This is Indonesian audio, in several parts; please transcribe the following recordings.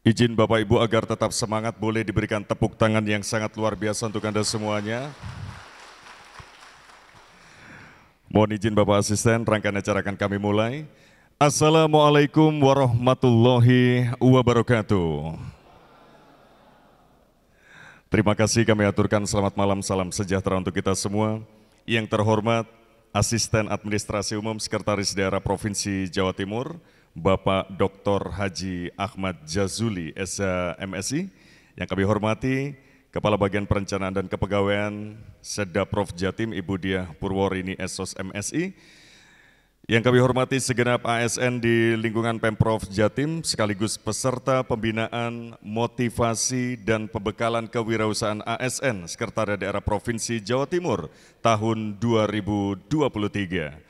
Izin Bapak Ibu agar tetap semangat, boleh diberikan tepuk tangan yang sangat luar biasa untuk Anda semuanya. Mohon izin Bapak Asisten, rangkaian acara akan kami mulai. Assalamualaikum warahmatullahi wabarakatuh. Terima kasih kami aturkan selamat malam, salam sejahtera untuk kita semua. Yang terhormat, Asisten Administrasi Umum Sekretaris Daerah Provinsi Jawa Timur, Bapak Dr. Haji Ahmad Jazuli, SH MSI. Yang kami hormati, Kepala Bagian Perencanaan dan Kepegawaian Sedda Prof Jatim, Ibu Diah Purworini, SOS MSI. Yang kami hormati segenap ASN di lingkungan Pemprov Jatim, sekaligus peserta pembinaan, motivasi, dan pembekalan kewirausahaan ASN Sekretariat Daerah Provinsi Jawa Timur tahun 2023.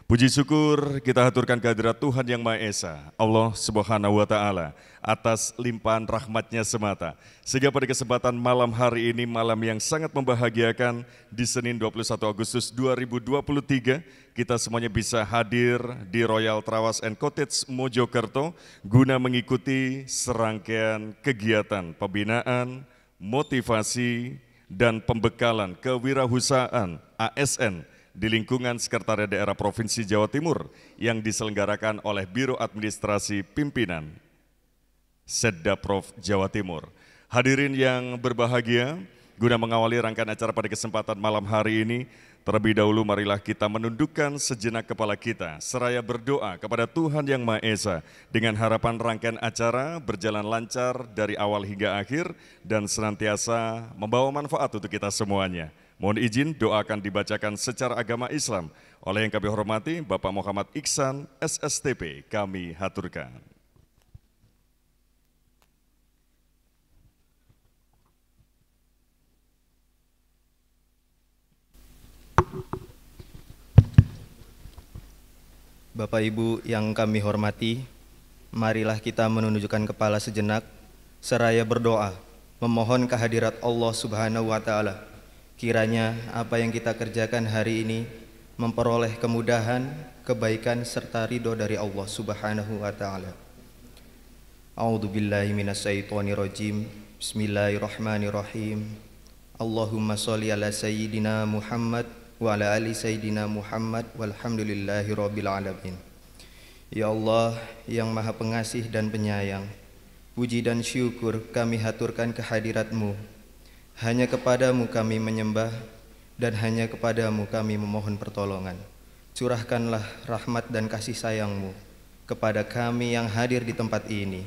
Puji syukur kita haturkan kehadirat Tuhan Yang Maha Esa, Allah Subhanahu wa Ta'ala, atas limpahan rahmatnya semata. Sehingga pada kesempatan malam hari ini, malam yang sangat membahagiakan, di Senin 21 Agustus 2023, kita semuanya bisa hadir di Royal Trawas and Cottage Mojokerto guna mengikuti serangkaian kegiatan pembinaan, motivasi, dan pembekalan kewirausahaan ASN di lingkungan Sekretariat Daerah Provinsi Jawa Timur yang diselenggarakan oleh Biro Administrasi Pimpinan Sedda Prof Jawa Timur. Hadirin yang berbahagia, guna mengawali rangkaian acara pada kesempatan malam hari ini, terlebih dahulu marilah kita menundukkan sejenak kepala kita seraya berdoa kepada Tuhan Yang Maha Esa dengan harapan rangkaian acara berjalan lancar dari awal hingga akhir dan senantiasa membawa manfaat untuk kita semuanya. Mohon izin doa akan dibacakan secara agama Islam oleh yang kami hormati Bapak Muhammad Iksan, SSTP, kami haturkan. Bapak Ibu yang kami hormati, marilah kita menundukkan kepala sejenak seraya berdoa memohon kehadirat Allah Subhanahu wa Ta'ala. Kiranya apa yang kita kerjakan hari ini memperoleh kemudahan, kebaikan serta ridho dari Allah Subhanahu wa Ta'ala. A'udzubillahi minasyaitonirrajim. Bismillahirrahmanirrahim. Allahumma sholli ala sayyidina Muhammad wa ala ali sayyidina Muhammad walhamdulillahi rabbil alamin. Ya Allah yang Maha Pengasih dan Penyayang, puji dan syukur kami haturkan kehadirat-Mu. Hanya kepadamu kami menyembah dan hanya kepadamu kami memohon pertolongan. Curahkanlah rahmat dan kasih sayang-Mu kepada kami yang hadir di tempat ini.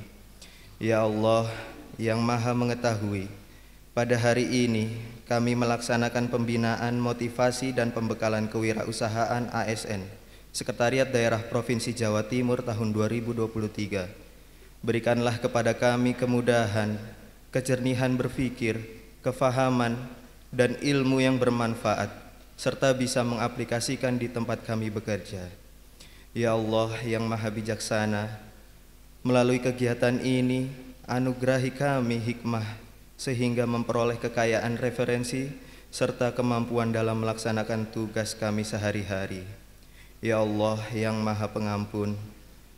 Ya Allah yang Maha Mengetahui, pada hari ini kami melaksanakan pembinaan, motivasi, dan pembekalan kewirausahaan ASN Sekretariat Daerah Provinsi Jawa Timur tahun 2023. Berikanlah kepada kami kemudahan, kejernihan berpikir, kefahaman, dan ilmu yang bermanfaat, serta bisa mengaplikasikan di tempat kami bekerja. Ya Allah yang Maha Bijaksana, melalui kegiatan ini, anugerahi kami hikmah, sehingga memperoleh kekayaan referensi, serta kemampuan dalam melaksanakan tugas kami sehari-hari. Ya Allah yang Maha Pengampun,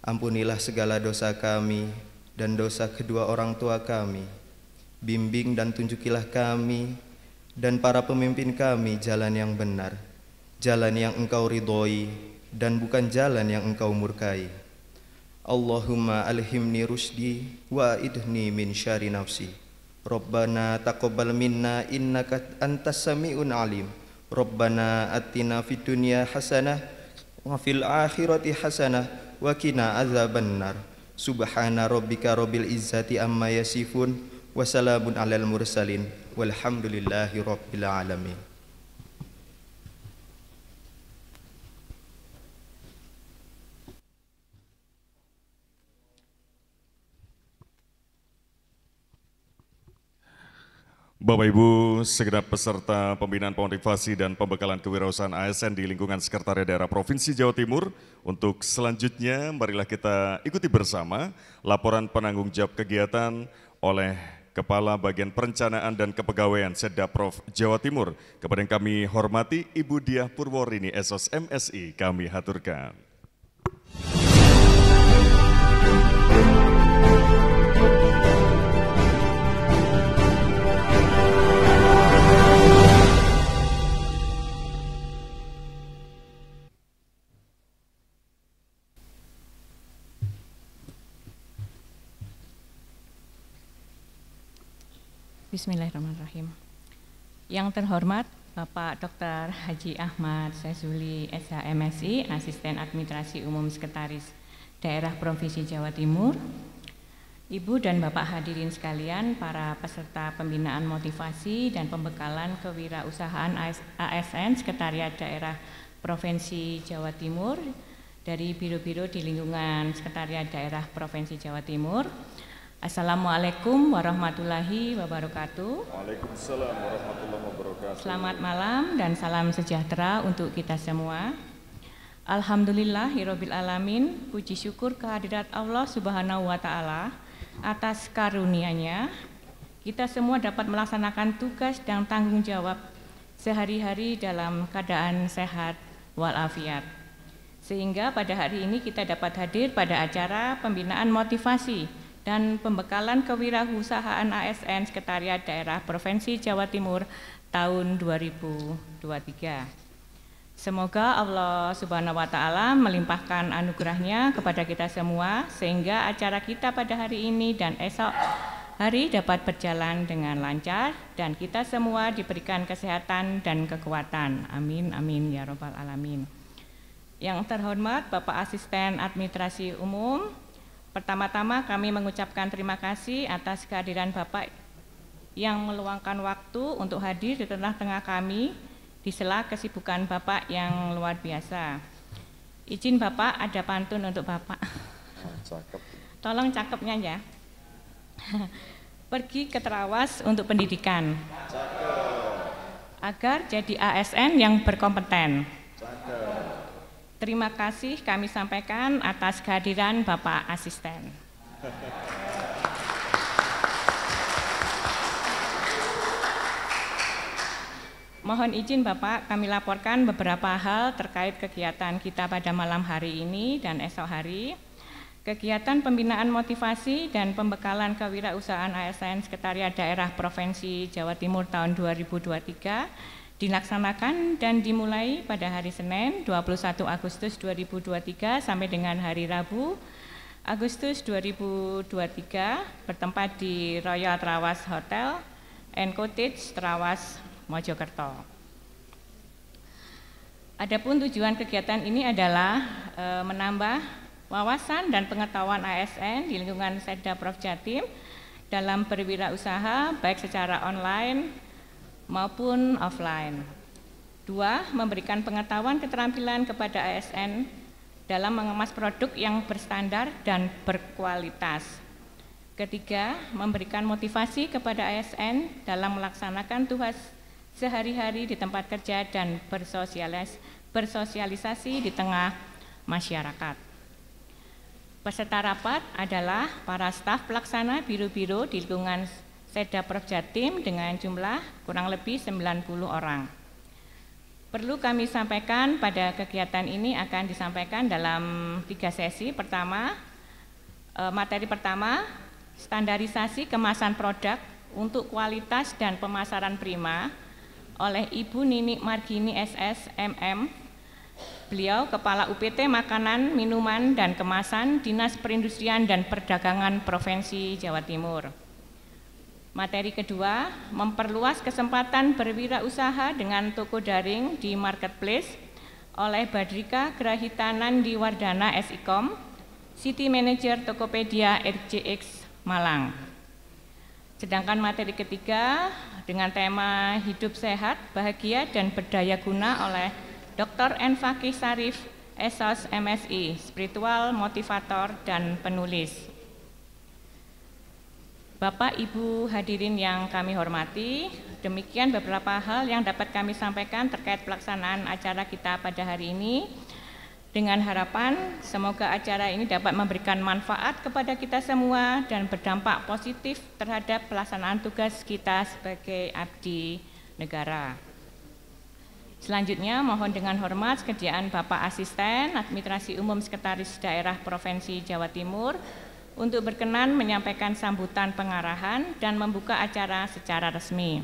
ampunilah segala dosa kami dan dosa kedua orang tua kami. Bimbing dan tunjukilah kami dan para pemimpin kami jalan yang benar, jalan yang Engkau ridhoi dan bukan jalan yang Engkau murkai. Allahumma alhimni rusdi wa idhni min syari nafsi. Rabbana taqabbal minna innaka antas sami'un alim. Rabbana atina fid dunya hasanah wa fil akhirati hasanah wa qina azabannar. Subhana rabbika rabbil izzati amma yasifun. Wassalamun alal mursalin walhamdulillahi rabbil alamin. Bapak Ibu, segenap peserta pembinaan, motivasi, dan pembekalan kewirausahaan ASN di lingkungan Sekretariat Daerah Provinsi Jawa Timur. Untuk selanjutnya, marilah kita ikuti bersama laporan penanggung jawab kegiatan oleh Kepala Bagian Perencanaan dan Kepegawaian Sedda Prof Jawa Timur. Kepada yang kami hormati, Ibu Diah Purworini, SOS MSI, kami haturkan. Bismillahirrahmanirrahim. Yang terhormat Bapak Dr. Haji Ahmad Syazuli SHMSI, Asisten Administrasi Umum Sekretaris Daerah Provinsi Jawa Timur, Ibu dan Bapak hadirin sekalian, para peserta pembinaan motivasi dan pembekalan kewirausahaan ASN Sekretariat Daerah Provinsi Jawa Timur dari biro-biro di lingkungan Sekretariat Daerah Provinsi Jawa Timur. Assalamualaikum warahmatullahi wabarakatuh. Waalaikumsalam warahmatullahi wabarakatuh. Selamat malam dan salam sejahtera untuk kita semua. Alhamdulillahirabbil alamin, puji syukur kehadirat Allah Subhanahu wa taala atas karunia-Nya kita semua dapat melaksanakan tugas dan tanggung jawab sehari-hari dalam keadaan sehat walafiat. Sehingga pada hari ini kita dapat hadir pada acara pembinaan motivasi dan pembekalan kewirausahaan ASN Sekretariat Daerah Provinsi Jawa Timur tahun 2023. Semoga Allah Subhanahu wa taala melimpahkan anugerahnya kepada kita semua sehingga acara kita pada hari ini dan esok hari dapat berjalan dengan lancar dan kita semua diberikan kesehatan dan kekuatan. Amin amin ya rabbal alamin. Yang terhormat Bapak Asisten Administrasi Umum, pertama-tama kami mengucapkan terima kasih atas kehadiran Bapak yang meluangkan waktu untuk hadir di tengah-tengah kami di sela kesibukan Bapak yang luar biasa. Izin Bapak, ada pantun untuk Bapak. Cakep. Tolong cakepnya ya. Pergi ke Terawas untuk pendidikan. Cakep. Agar jadi ASN yang berkompeten. Cakep. Terima kasih kami sampaikan atas kehadiran Bapak Asisten. Mohon izin Bapak, kami laporkan beberapa hal terkait kegiatan kita pada malam hari ini dan esok hari. Kegiatan pembinaan motivasi dan pembekalan kewirausahaan ASN Sekretariat Daerah Provinsi Jawa Timur tahun 2023 dilaksanakan dan dimulai pada hari Senin 21 Agustus 2023 sampai dengan hari Rabu Agustus 2023 bertempat di Royal Trawas Hotel and Cottage Trawas Mojokerto. Adapun tujuan kegiatan ini adalah menambah wawasan dan pengetahuan ASN di lingkungan Setda Prof Jatim dalam berwirausaha baik secara online maupun offline. 2. Memberikan pengetahuan keterampilan kepada ASN dalam mengemas produk yang berstandar dan berkualitas. 3. Memberikan motivasi kepada ASN dalam melaksanakan tugas sehari-hari di tempat kerja dan bersosialisasi di tengah masyarakat. Peserta rapat adalah para staf pelaksana biro-biro di lingkungan Setda Prof Jatim dengan jumlah kurang lebih 90 orang. Perlu kami sampaikan pada kegiatan ini akan disampaikan dalam 3 sesi. Pertama, materi pertama, standarisasi kemasan produk untuk kualitas dan pemasaran prima oleh Ibu Nini Margini SS MM. Beliau Kepala UPT Makanan, Minuman, dan Kemasan Dinas Perindustrian dan Perdagangan Provinsi Jawa Timur. Materi kedua, memperluas kesempatan berwirausaha dengan toko daring di marketplace oleh Badrika Grahitanan Diwardana SIKOM, City Manager Tokopedia RJX Malang. Sedangkan materi ketiga dengan tema Hidup Sehat, Bahagia, dan Berdaya Guna oleh Dr. N. Fakih Sarif, SOS MSI, Spiritual Motivator dan Penulis. Bapak Ibu hadirin yang kami hormati, demikian beberapa hal yang dapat kami sampaikan terkait pelaksanaan acara kita pada hari ini. Dengan harapan semoga acara ini dapat memberikan manfaat kepada kita semua dan berdampak positif terhadap pelaksanaan tugas kita sebagai abdi negara. Selanjutnya mohon dengan hormat kesediaan Bapak Asisten Administrasi Umum Sekretaris Daerah Provinsi Jawa Timur untuk berkenan menyampaikan sambutan pengarahan dan membuka acara secara resmi.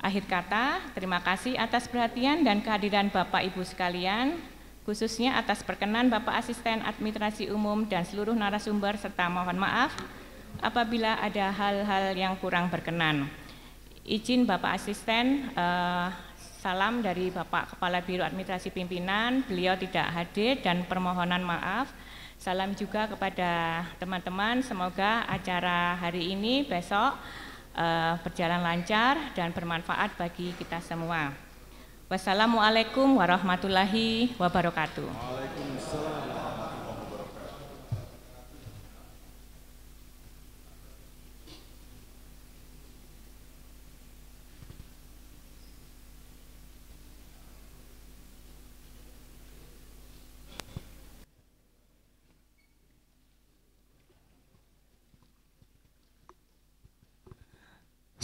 Akhir kata, terima kasih atas perhatian dan kehadiran Bapak Ibu sekalian, khususnya atas perkenan Bapak Asisten Administrasi Umum dan seluruh narasumber, serta mohon maaf apabila ada hal-hal yang kurang berkenan. Izin Bapak Asisten, salam dari Bapak Kepala Biro Administrasi Pimpinan, beliau tidak hadir dan permohonan maaf. Salam juga kepada teman-teman, semoga acara hari ini besok berjalan lancar dan bermanfaat bagi kita semua. Wassalamualaikum warahmatullahi wabarakatuh. Waalaikumsalam.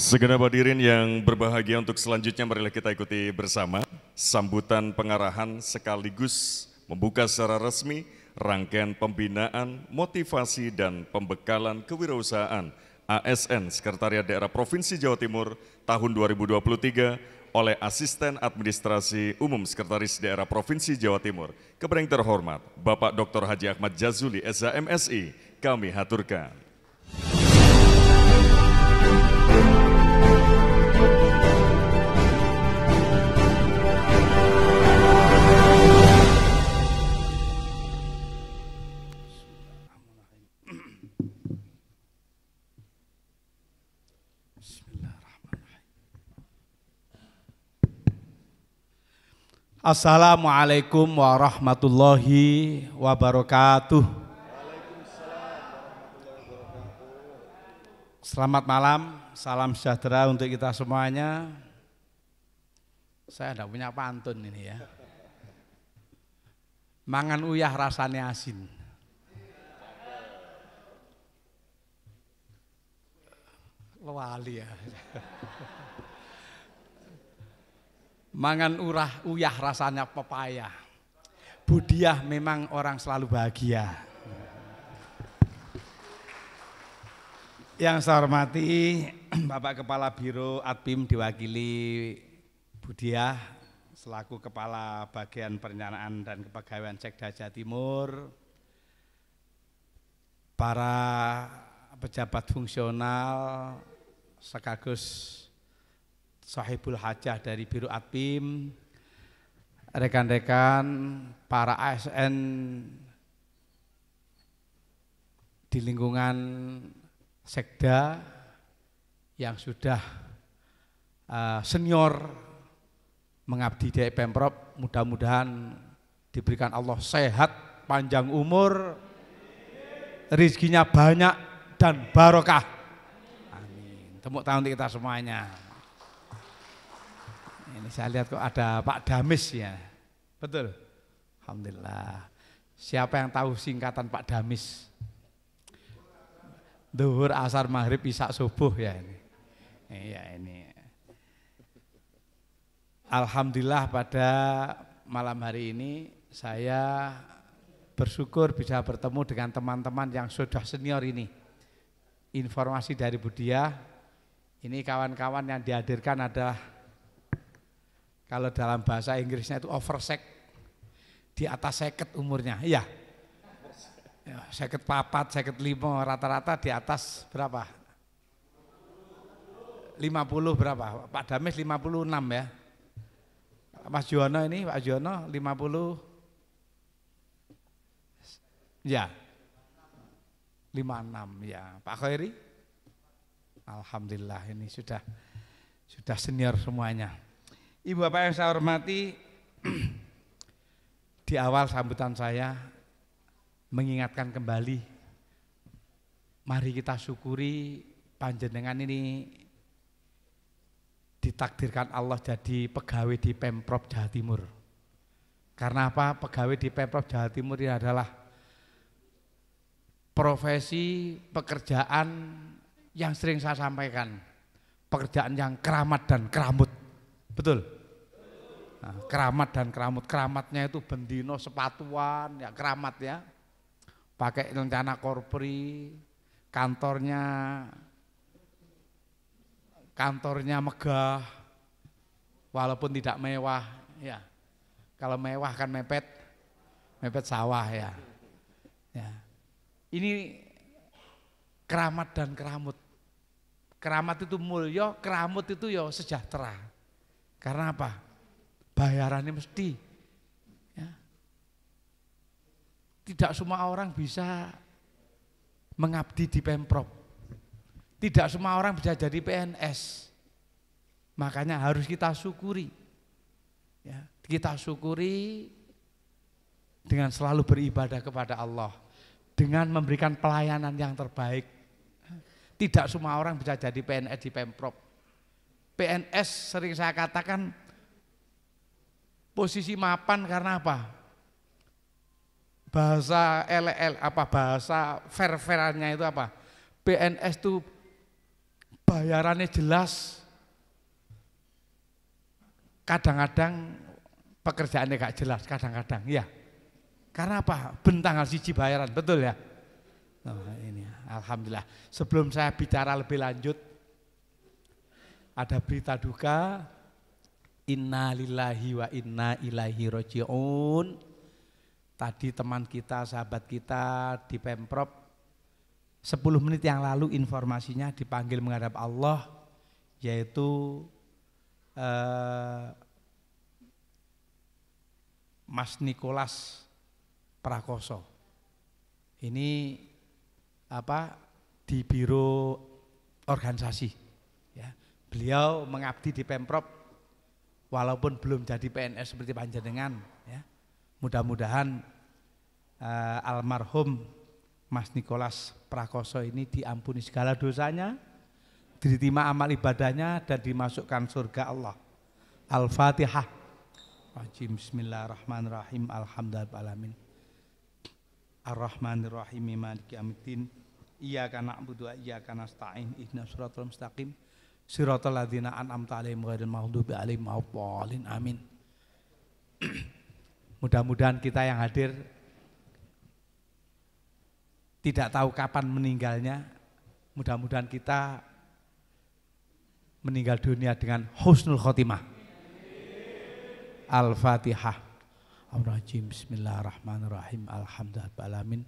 Segenap hadirin yang berbahagia, untuk selanjutnya marilah kita ikuti bersama sambutan pengarahan sekaligus membuka secara resmi rangkaian pembinaan, motivasi dan pembekalan kewirausahaan ASN Sekretariat Daerah Provinsi Jawa Timur tahun 2023 oleh Asisten Administrasi Umum Sekretaris Daerah Provinsi Jawa Timur. Kepada yang terhormat Bapak Dr. Haji Ahmad Jazuli, SH MSI, kami haturkan. Assalamualaikum warahmatullahi wabarakatuh. Selamat malam, salam sejahtera untuk kita semuanya. Saya tidak punya pantun ini ya. Mangan uyah rasanya asin. Lewali ya. Mangan uyah rasanya pepaya. Budiah memang orang selalu bahagia. Yang saya hormati Bapak Kepala Biro Adpim diwakili Budiah selaku Kepala Bagian Perencanaan dan Kepegawaian Sekda Jawa Timur, para pejabat fungsional sekaligus Sahibul Hajah dari Biro Adpim, rekan-rekan para ASN di lingkungan Sekda yang sudah senior mengabdi di Pemprov, mudah-mudahan diberikan Allah sehat, panjang umur, rezekinya banyak dan barokah. Amin. Tepuk tangan untuk kita semuanya. Ini saya lihat kok ada Pak Damis ya, betul? Alhamdulillah. Siapa yang tahu singkatan Pak Damis? Duhur, asar, maghrib, isya, subuh ya ini. Iya ini. Alhamdulillah pada malam hari ini saya bersyukur bisa bertemu dengan teman-teman yang sudah senior ini. Informasi dari Budiah, ini kawan-kawan yang dihadirkan adalah, kalau dalam bahasa Inggrisnya itu oversek, di atas 50 umurnya, iya. 54, 55, rata-rata di atas berapa? 50 berapa? Pak Damis 56 ya. Mas Jono ini, Pak Jono 50, ya 56 ya. Pak Khairi, alhamdulillah ini sudah senior semuanya. Ibu bapak yang saya hormati, di awal sambutan saya mengingatkan kembali, mari kita syukuri panjenengan ini ditakdirkan Allah jadi pegawai di Pemprov Jawa Timur. Karena apa? Pegawai di Pemprov Jawa Timur ini adalah profesi pekerjaan yang sering saya sampaikan, pekerjaan yang keramat dan keramut. Betul? Nah, keramat dan keramut, keramatnya itu bendino sepatuan, ya keramat ya. Pakai rencana korpri, kantornya megah, walaupun tidak mewah, ya. Kalau mewah kan mepet sawah ya. Ya. Ini keramat dan keramut. Keramat itu mulya, keramut itu ya sejahtera. Karena apa? Bayarannya mesti. Ya. Tidak semua orang bisa mengabdi di Pemprov. Tidak semua orang bisa jadi PNS. Makanya harus kita syukuri. Ya, kita syukuri dengan selalu beribadah kepada Allah. Dengan memberikan pelayanan yang terbaik. Tidak semua orang bisa jadi PNS di Pemprov. PNS sering saya katakan posisi mapan karena apa? Bahasa bahasa fair-fairannya itu apa? PNS itu bayarannya jelas. Kadang-kadang pekerjaannya gak jelas, kadang-kadang ya. Karena apa? Bentanggal siji bayaran, betul ya? Nah, ini alhamdulillah. Sebelum saya bicara lebih lanjut, ada berita duka. Inna lillahi wa inna ilaihi roji'un. Tadi teman kita, sahabat kita di Pemprov 10 menit yang lalu informasinya dipanggil menghadap Allah, yaitu Mas Nikolas Prakoso. Ini di biro organisasi. Ya. Beliau mengabdi di Pemprov walaupun belum jadi PNS seperti panjenengan. Ya. Mudah-mudahan almarhum Mas Nikolas Prakoso ini diampuni segala dosanya, diterima amal ibadahnya dan dimasukkan surga Allah. Al-Fatihah. Bismillahirrahmanirrahim. Alhamdulillahirrahmanirrahim. Ar-Rahmanirrahim. Maliki yaumiddin. Iyyaka na'budu wa iyyaka nasta'in. Ihdinas siratal mustaqim. Siratal ladzina an'amta 'alaihim ghairil maghdubi 'alaihim waladdallin. Amin. Mudah-mudahan kita yang hadir tidak tahu kapan meninggalnya. Mudah-mudahan kita meninggal dunia dengan husnul khotimah. Al-Fatihah. Ar-Rajim. Bismillahirrahmanirrahim. Alhamdulillahirrahmanirrahim.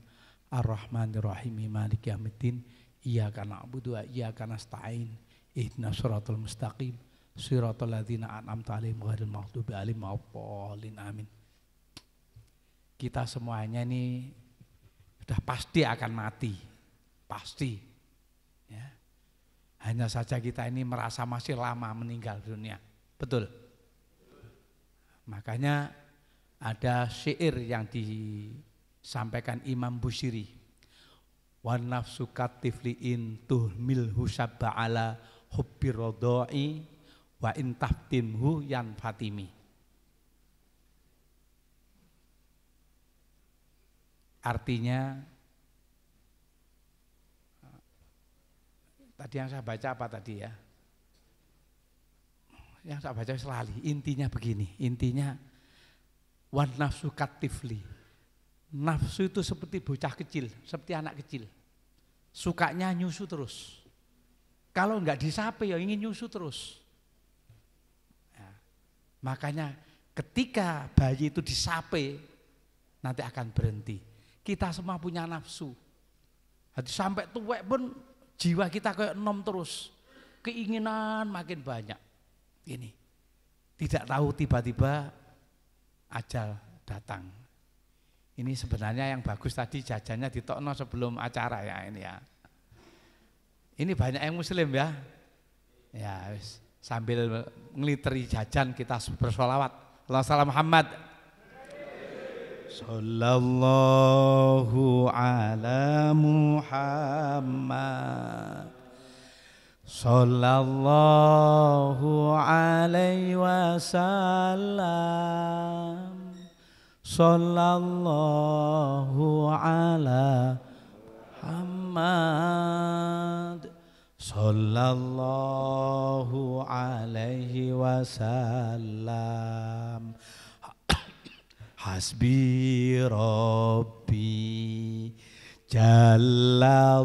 Ar-Rahmanirrahim. Maliki yaumiddin. Iyyaka na'budu wa iyyaka nasta'in. Ihdinas siratal mustaqim. Siratal ladzina an'amta 'alaihim ghairil maghdubi 'alaihim waladdallin. Amin. Kita semuanya ini sudah pasti akan mati. Pasti. Ya. Hanya saja kita ini merasa masih lama meninggal dunia. Betul. Makanya ada syair yang disampaikan Imam Busiri. Wa nafsu katifliin tuhmil husabba ala hubbi rodoi wa intaftimhu yan fatimi. Artinya tadi yang saya baca apa tadi ya? Yang saya baca selalu intinya begini, intinya wan nafsu katifli. Nafsu itu seperti bocah kecil, seperti anak kecil. Sukanya nyusu terus. Kalau enggak disape ya ingin nyusu terus. Ya, makanya ketika bayi itu disape nanti akan berhenti. Kita semua punya nafsu. Hati sampai tuwek pun jiwa kita kayak nom terus. Keinginan makin banyak. Ini tidak tahu tiba-tiba ajal datang. Ini sebenarnya yang bagus tadi jajannya ditokno sebelum acara ya ini ya. Ini banyak yang muslim ya. Ya sambil ngeliteri jajan kita bersolawat. Allahumma shalli Muhammad. Sallallahu ala Muhammad. Sallallahu alaihi wasallam. Sallallahu ala Muhammad. Sallallahu alaihi wasallam. Hasbi Rabbi Jallallah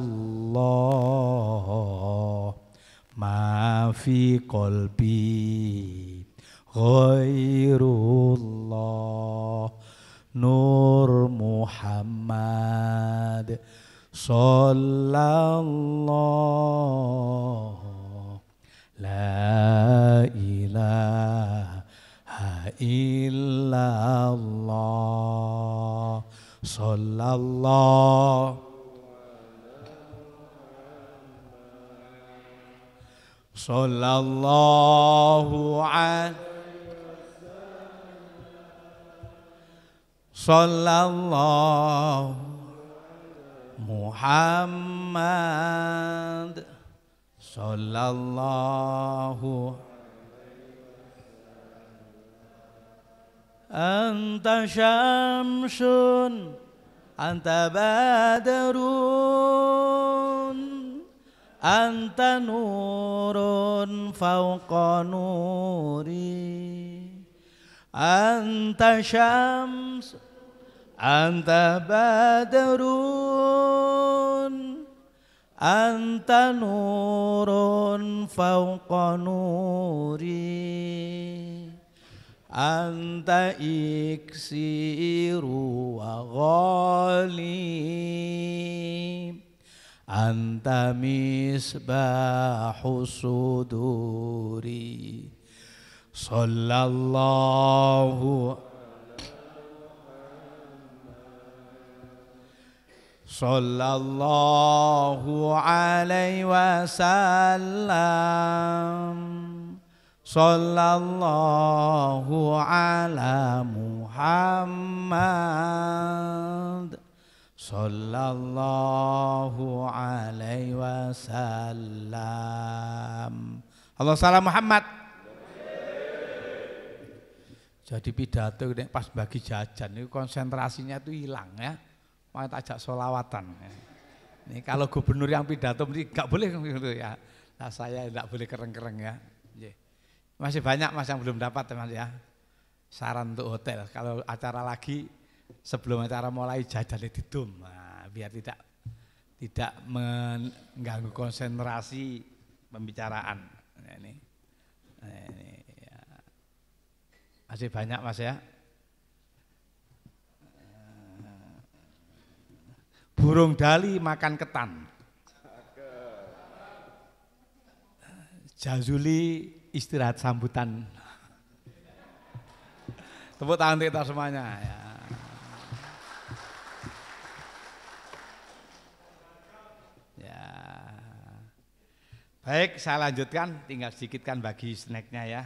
ma fi qalbi ghairullah Nur Muhammad Sallallahu la ilaha illallah. Sallallahu Sallallahu Sallallahu Muhammad Sallallahu Anta syamsun Anta badrun Anta nurun fauqa nuri Anta syams Anta badrun Anta nurun fauqa nuri Anta iksiru wa ghalib Anta misbahu suduri Sallallahu Sallallahu alaihi wasallam Sallallahu ala Muhammad Sallallahu alaihi wasallam. Allah salam Muhammad. Jadi pidato pas bagi jajan itu konsentrasinya itu hilang ya. Mau ajak sholawatan. Ini kalau gubernur yang pidato nggak boleh gitu ya. Nah, saya nggak boleh kereng-kereng ya. Masih banyak Mas yang belum dapat teman ya. Saran untuk hotel kalau acara lagi sebelum acara mulai jajannya didum, nah, biar tidak mengganggu konsentrasi pembicaraan. Nah, ini ya. Masih banyak Mas ya. Burung dali makan ketan. Jazuli istirahat sambutan. Tepuk tangan kita semuanya ya. Baik, saya lanjutkan, tinggal sedikitkan bagi snacknya ya.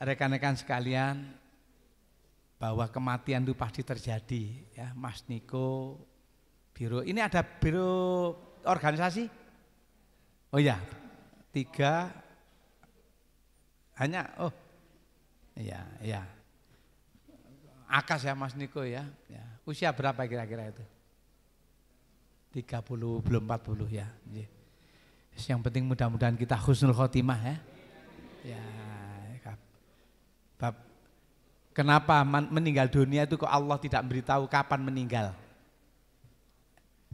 Rekan-rekan sekalian, bahwa kematian itu pasti terjadi ya. Mas Niko, biro, ini ada biro organisasi? Oh ya, 3, hanya, oh iya, iya. Akas ya Mas Niko ya. Usia berapa kira-kira itu? 30, belum 40 ya. Yang penting mudah-mudahan kita husnul khotimah ya. Ya, bab kenapa meninggal dunia itu kok Allah tidak memberitahu kapan meninggal?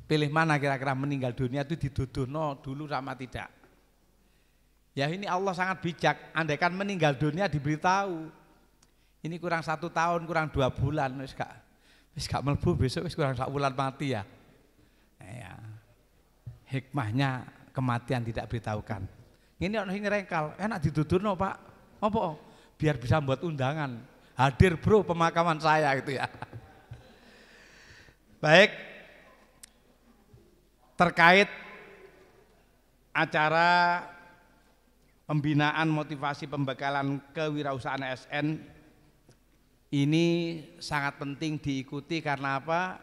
Pilih mana kira-kira meninggal dunia itu diduduhno dulu sama tidak? Ya ini Allah sangat bijak. Andaikan meninggal dunia diberitahu. Ini kurang 1 tahun, kurang 2 bulan, wis gak mlebu besok wis kurang 1 bulan mati ya. Ya. Hikmahnya kematian tidak beritahukan. Ini orang yang rengkal, enak didudurno Pak. Apa? Biar bisa buat undangan. Hadir bro pemakaman saya gitu ya. Baik. Terkait acara pembinaan motivasi pembekalan kewirausahaan ASN ini sangat penting diikuti karena apa?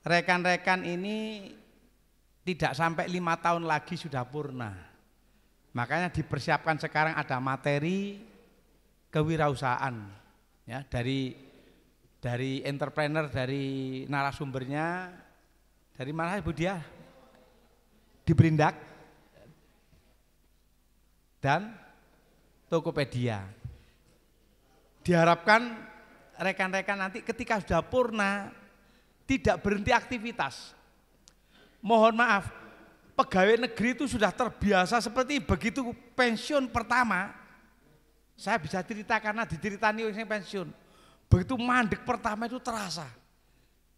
Rekan-rekan ini tidak sampai 5 tahun lagi sudah purna. Makanya dipersiapkan sekarang ada materi kewirausahaan ya, dari entrepreneur, dari narasumbernya, dari mana Ibu Dia? Di Berindak dan Tokopedia. Diharapkan rekan-rekan nanti ketika sudah purna tidak berhenti aktivitas. Mohon maaf, pegawai negeri itu sudah terbiasa seperti begitu pensiun pertama. Saya bisa cerita karena diceritani orang yang pensiun. Begitu mandek pertama itu terasa.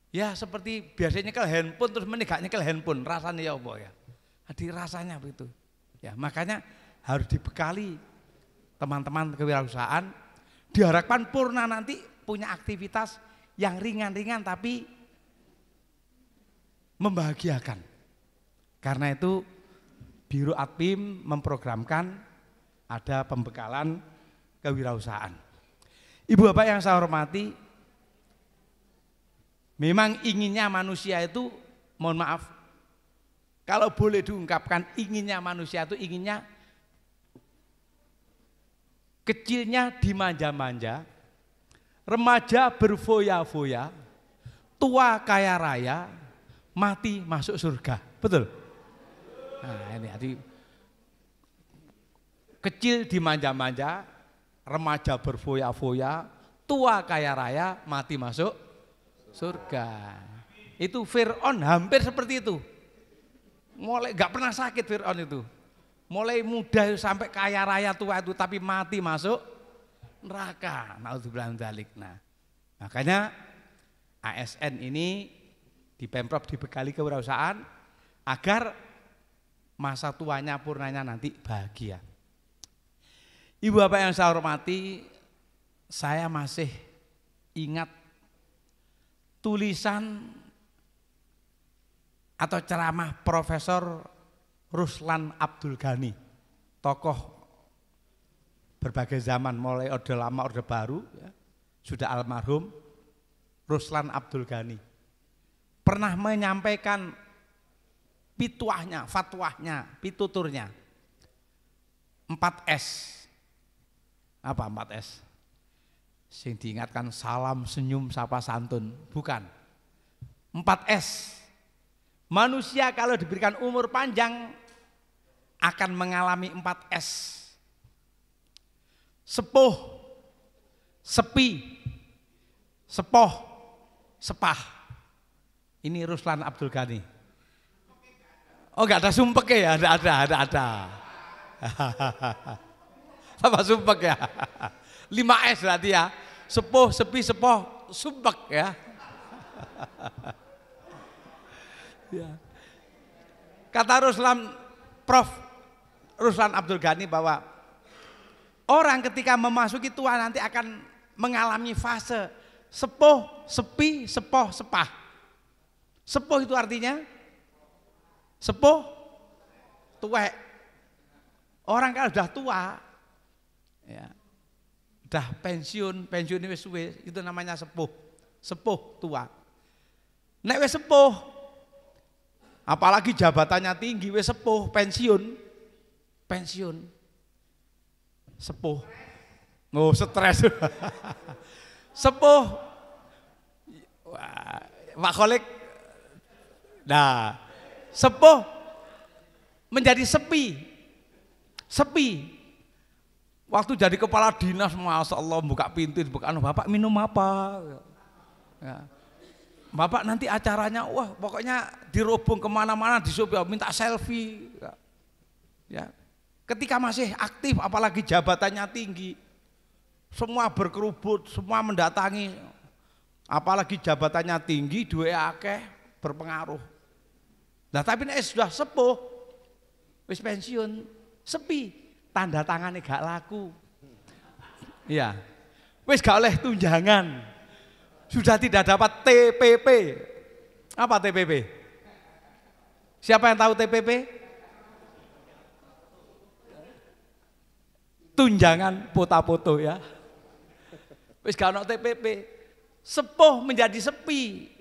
Ya seperti biasanya nyekel handphone terus meneh gak nyekel handphone, rasanya ya apa ya? Jadi rasanya begitu. Ya, makanya harus dibekali teman-teman kewirausahaan, diharapkan Purna nanti punya aktivitas yang ringan-ringan tapi membahagiakan. Karena itu Biro Adpim memprogramkan ada pembekalan kewirausahaan. Ibu bapak yang saya hormati, memang inginnya manusia itu, mohon maaf, kalau boleh diungkapkan, inginnya manusia itu inginnya kecilnya dimanja-manja, remaja berfoya-foya, tua kaya raya, mati masuk surga. Betul? Nah ini jadi kecil dimanja-manja, remaja berfoya-foya, tua kaya raya, mati masuk surga. Itu Fir'aun hampir seperti itu. Mulai gak pernah sakit Fir'aun itu. Mulai muda sampai kaya raya tua itu, tapi mati masuk neraka. Naudzubillah min dzalik. Nah, makanya ASN ini di Pemprov dibekali kewirausahaan agar masa tuanya purnanya nanti bahagia. Ibu bapak yang saya hormati, saya masih ingat tulisan atau ceramah Profesor Ruslan Abdul Ghani, tokoh berbagai zaman, mulai Orde Lama, Orde Baru, ya, sudah almarhum Ruslan Abdul Ghani, pernah menyampaikan fatwahnya, pituturnya, 4S. Apa 4S? Sing diingatkan salam, senyum, sapa, santun, bukan. 4S. Manusia kalau diberikan umur panjang akan mengalami 4S. Sepuh, sepi, sepoh, sepah. Ini Ruslan Abdul Ghani. Oh enggak ada sumpek ya? Ada. Apa sumpek ya? 5S berarti ya. Sepuh, sepi, sepoh, sumpek ya. Ya. Kata Prof. Ruslan Abdul Ghani bahwa orang ketika memasuki tua nanti akan mengalami fase sepuh, sepi, sepoh, sepah. Sepuh itu artinya sepuh, tuwek. Orang kalau sudah tua, ya, udah pensiun wis suwe, itu namanya sepuh. Sepuh tua. Nek wis sepuh, apalagi jabatannya tinggi, wis sepuh, pensiun, sepuh, oh stres, sepuh, Pak Kholik, nah sepuh menjadi sepi, waktu jadi kepala dinas, masya Allah buka pintu, Bapak minum apa? Ya. Bapak nanti acaranya, wah pokoknya dirobong kemana-mana, disuruh minta selfie. Ya. Ketika masih aktif, apalagi jabatannya tinggi, semua berkerubut, semua mendatangi. Apalagi jabatannya tinggi, duitnya akeh, berpengaruh. Nah tapi nek sudah sepuh, wis pensiun, sepi, tanda tangannya gak laku. Iya, wis gak oleh tunjangan. Sudah tidak dapat TPP. Apa TPP? Siapa yang tahu TPP? Tunjangan foto-foto ya. Wis gak ono TPP. Sepuh menjadi sepi.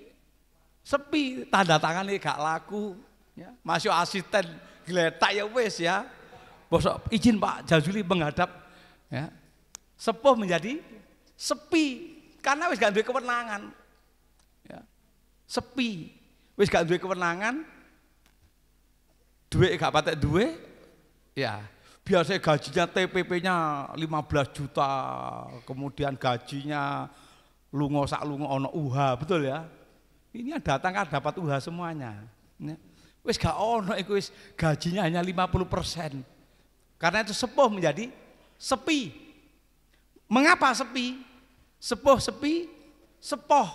Sepi, tanda tangannya gak laku ya. Masuk asisten geletak ya wis ya. Bosok izin Pak Jazuli menghadap ya. Sepuh menjadi sepi. Karena wis gak duwe kewenangan. Ya. Sepi. Wis gak duwe kewenangan. Duit gak patek duwe. Ya. Biasanya gajinya TPP-nya 15 juta. Kemudian gajinya lungo sak lungo ono UH, betul ya? Ini yang datang kan dapat UH semuanya. Ya. Wis gak ono iku wis gajinya hanya 50%. Karena itu sepuh menjadi sepi. Mengapa sepi? Sepuh, sepi, sepoh.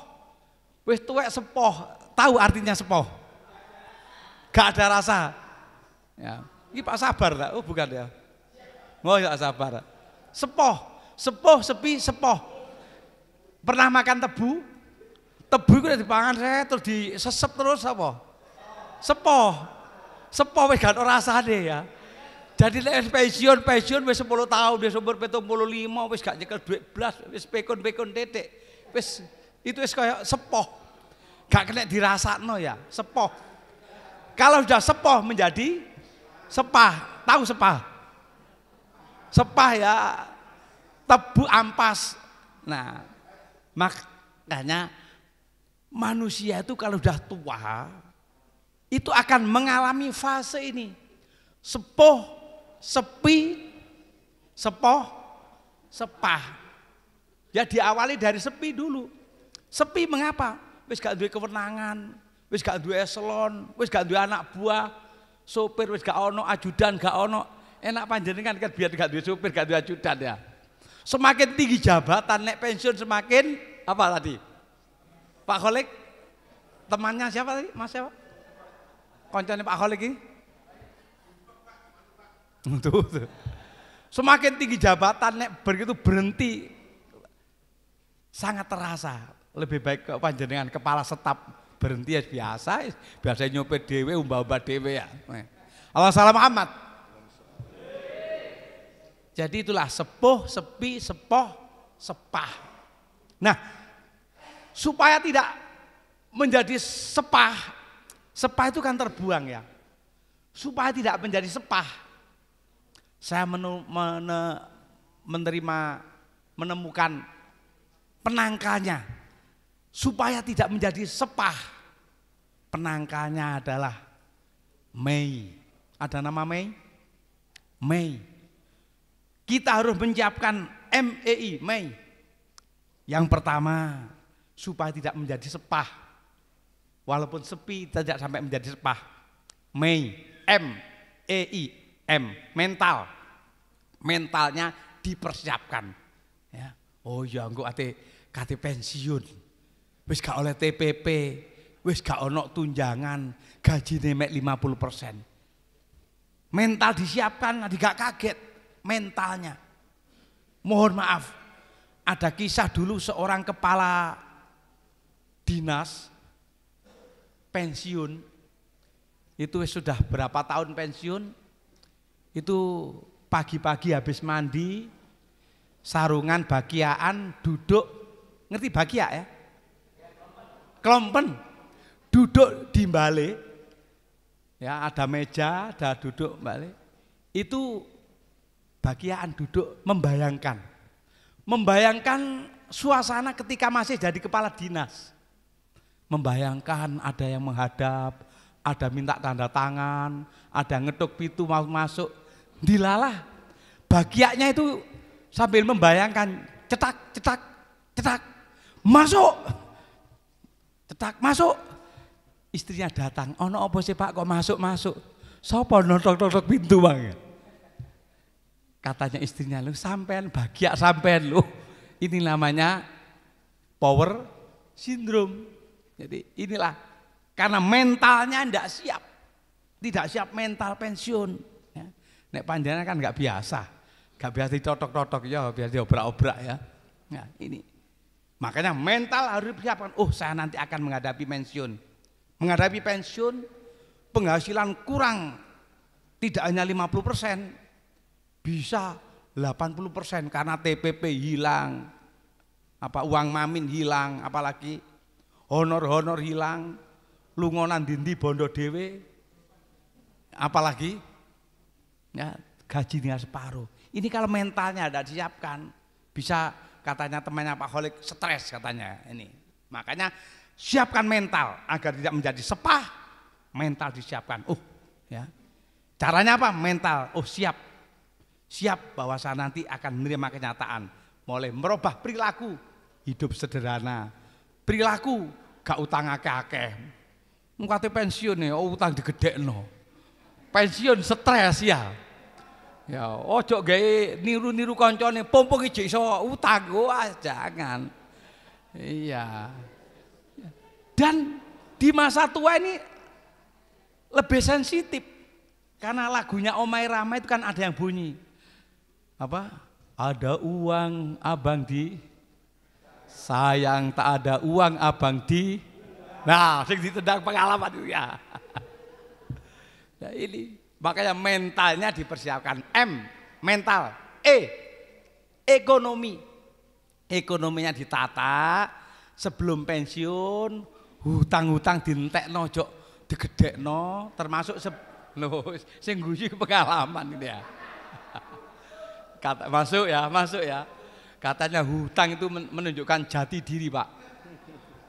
Wis tuwek sepoh, tahu artinya sepoh? Gak ada rasa. Ya, ini Pak Sabar tak? Oh bukan ya. Oh ya Sabar. Sepoh, sepoh, sepi, sepoh. Pernah makan tebu? Tebu itu udah dipangan saya terus disesep terus apa? Sepoh. Sepoh wis gak ada rasane ya. Jadi lek pensiun wis 10 tahun, wis umur 75 wis gak nyekel duit blas, wis pekon-pekon titik. Wis itu wis kayak sepoh. Gak kena dirasakno ya, sepoh. Kalau sudah sepoh menjadi sepah. Tahu sepah? Sepah ya tebu ampas. Nah, makanya manusia itu kalau sudah tua itu akan mengalami fase ini. Sepoh, sepi, sepoh, sepah. Ya diawali dari sepi dulu. Sepi mengapa? Wis gak duwe kewenangan, wis gak duwe eselon, wis gak duwe anak buah, sopir wis gak ono, ajudan gak ono. Enak panjenengan kan biar gak duwe sopir, gak duwe ajudan ya. Semakin tinggi jabatan nek pensiun semakin apa tadi? Pak Kholik temannya siapa tadi? Mas siapa? Koncone Pak Kholik ini? Tuh. Semakin tinggi jabatan nek begitu berhenti sangat terasa. Lebih baik ke panjenengan kepala staf berhenti ya biasa nyopir dhewe umbah-umbah dhewe ya. Allah salam Muhammad. Jadi itulah sepuh, sepi, sepoh, sepah. Nah, supaya tidak menjadi sepah, sepah itu kan terbuang ya. Supaya tidak menjadi sepah, saya menemukan penangkalnya. Supaya tidak menjadi sepah, penangkalnya adalah Mei. Ada nama Mei? Mei. Kita harus menyiapkan MEI, Mei. Yang pertama, supaya tidak menjadi sepah. Walaupun sepi tidak sampai menjadi sepah. Mei, MEI, M, mental. Mentalnya dipersiapkan. Ya. Oh ya, engko kate pensiun. Wis gak oleh TPP, wis gak ono tunjangan, gajine mek 50%. Mental disiapkan, gak kaget mentalnya. Mohon maaf, ada kisah dulu seorang kepala dinas pensiun, itu sudah berapa tahun pensiun, itu pagi-pagi habis mandi, sarungan bagiaan, duduk, ngerti bagia ya? Klompen, duduk di balik, ya ada meja, ada duduk balik, itu bagian duduk membayangkan suasana ketika masih jadi kepala dinas, membayangkan ada yang menghadap, ada minta tanda tangan, ada ngetuk pintu mau masuk, dilalah, bagiannya itu sambil membayangkan cetak, cetak, cetak, masuk. Cetak masuk, istrinya datang. Ono apa sih Pak kok masuk? Sopo notok pintu bang? Katanya istrinya, lu sampean bahagia sampean lu. Ini namanya power syndrome. Jadi inilah karena mentalnya tidak siap mental pensiun. Ya. Nek panjenengan kan nggak biasa ditotok-totok ya, biar diobrak-obrak ya. Nah ini. Makanya mental harus disiapkan. Oh saya nanti akan menghadapi pensiun. Menghadapi pensiun, penghasilan kurang. Tidak hanya 50%. Bisa 80% karena TPP hilang. Uang mamin hilang. Apalagi honor hilang. Lungonan dindi bondo dewe. Apalagi ya, gajinya separuh. Ini kalau mentalnya ada disiapkan. Bisa katanya temannya Pak Kholik stres katanya ini. Makanya siapkan mental agar tidak menjadi sepah. Mental disiapkan. Ya. Caranya apa? Mental. Siap bahwa saya nanti akan menerima kenyataan. Mulai merubah perilaku, hidup sederhana. Perilaku gak utang akeh-akeh. Mengkate pensiun ya, utang digedekno. Pensiun stres ya. Ya, ojo gawe niru-niru koncone, pompo iki iso utang, jangan. Iya. Dan di masa tua ini lebih sensitif karena lagunya Omai Rama itu kan ada yang bunyi apa? Ada uang abang di sayang, tak ada uang abang di. Nah, sing ditendang pengalaman itu ya. Nah, ini makanya mentalnya dipersiapkan. M, mental. E, ekonomi. Ekonominya ditata sebelum pensiun. Hutang-hutang dientekno ojo digedhekno, termasuk sing guyu pengalaman ini ya. Masuk ya. Katanya hutang itu menunjukkan jati diri, Pak.